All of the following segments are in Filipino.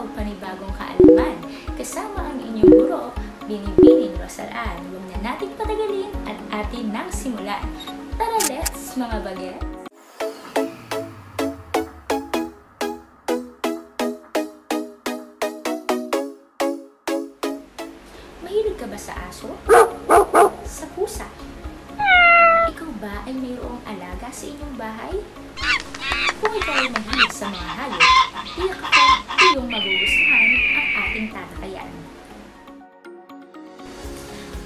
araw, panibagong kaalaman. Kasama ang inyong guro, Binibining Rosalan. Huwag na nating patagalin at atin nang simulan. Tara, let's mga bagets! Mahilig ka ba sa aso? Sa pusa? Ikaw ba ay mayroong alaga sa inyong bahay? Kung ikaw ay mahilig sa mga hayop, tiyak ako iyong magugustuhan ang ating tatakayan.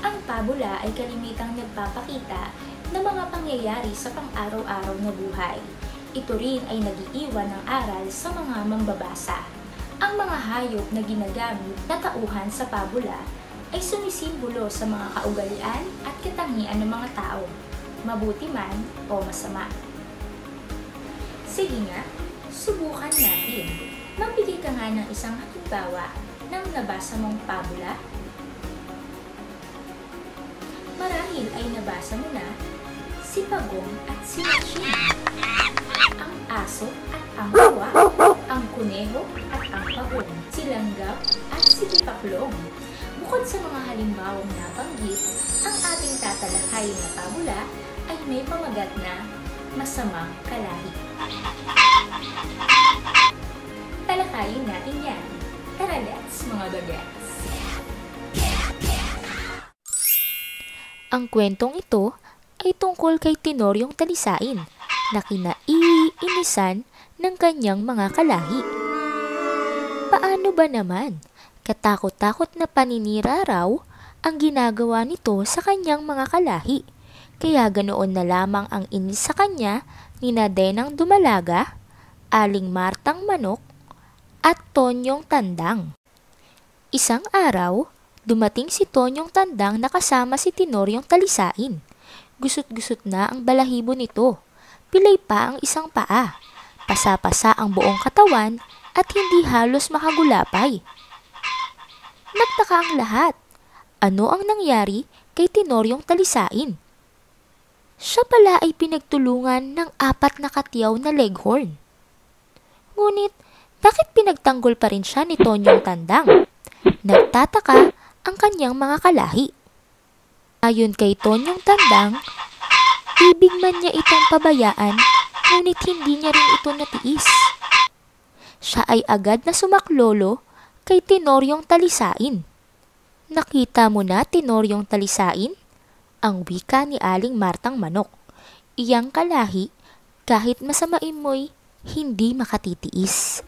Ang pabula ay kalimitang nagpapakita ng mga pangyayari sa pang-araw-araw na buhay. Ito rin ay nag-iiwan ng aral sa mga mambabasa. Ang mga hayop na ginagamit na tauhan sa pabula ay sumisimbolo sa mga kaugalian at katangian ng mga tao, mabuti man o masama. Sige nga, subukan natin. Magbigay ka nga ng isang halimbawa ng nabasa mong pabula. Marahil ay nabasa mo na si Pagong at si Matching, ang aso at ang kawa, ang kuneho at ang pagong, si Langgam at si Tipaklong. Bukod sa mga halimbawang nabanggit, ang ating tatalakayin na pabula ay may pamagat na masamang kalahi. Talakayin natin yan. Tara, let's mga bagets! Ang kwentong ito ay tungkol kay Tenoryong Talisain na kinaiinisan ng kanyang mga kalahi. Paano ba naman? Katakot-takot na paninira raw ang ginagawa nito sa kanyang mga kalahi. Kaya ganoon na lamang ang inis sa kanya ni Denang Dumalaga, Aling Martang Manok, at Tonyong Tandang. Isang araw, dumating si Tonyong Tandang na kasama si Tenoryong Talisain. Gusot-gusot na ang balahibo nito. Pilay pa ang isang paa. Pasa-pasa ang buong katawan at hindi halos makagulapay. Nagtaka ang lahat. Ano ang nangyari kay Tenoryong Talisain? Siya pala ay pinagtulungan ng 4 na katiyaw na leghorn. Ngunit, bakit pinagtanggol pa rin siya ni Tonyong Tandang? Nagtataka ang kanyang mga kalahi. Ayon kay Tonyong Tandang, ibig man niya itong pabayaan, ngunit hindi niya rin ito natiis. Siya ay agad na sumaklolo kay Tenoryong Talisain. Nakita mo na, Tenoryong Talisain? Ang wika ni Aling Martang Manok. Iyang kalahi, kahit masamain mo'y hindi makatitiis.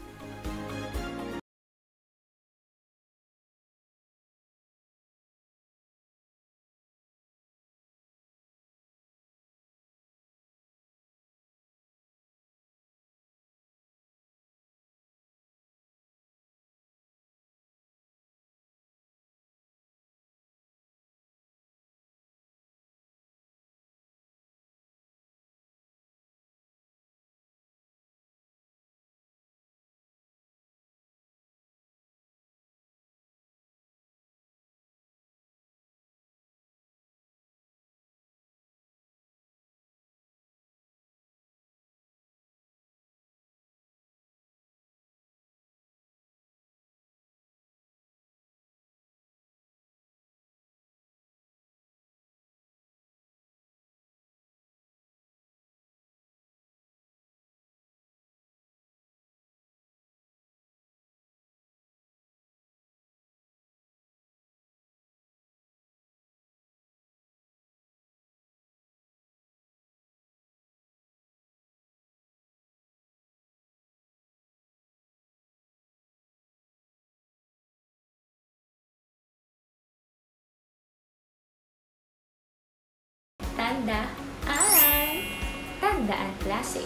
Tandaan klase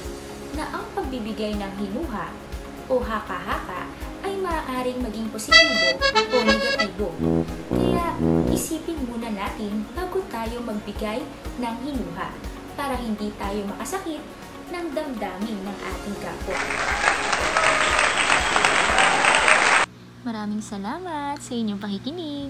na ang pagbibigay ng hinuha o haka-haka ay maaaring maging positibo o negatibo. Kaya isipin muna natin bago tayo magbigay ng hinuha para hindi tayo makasakit ng damdamin ng ating kapwa. Maraming salamat sa inyong pakikinig.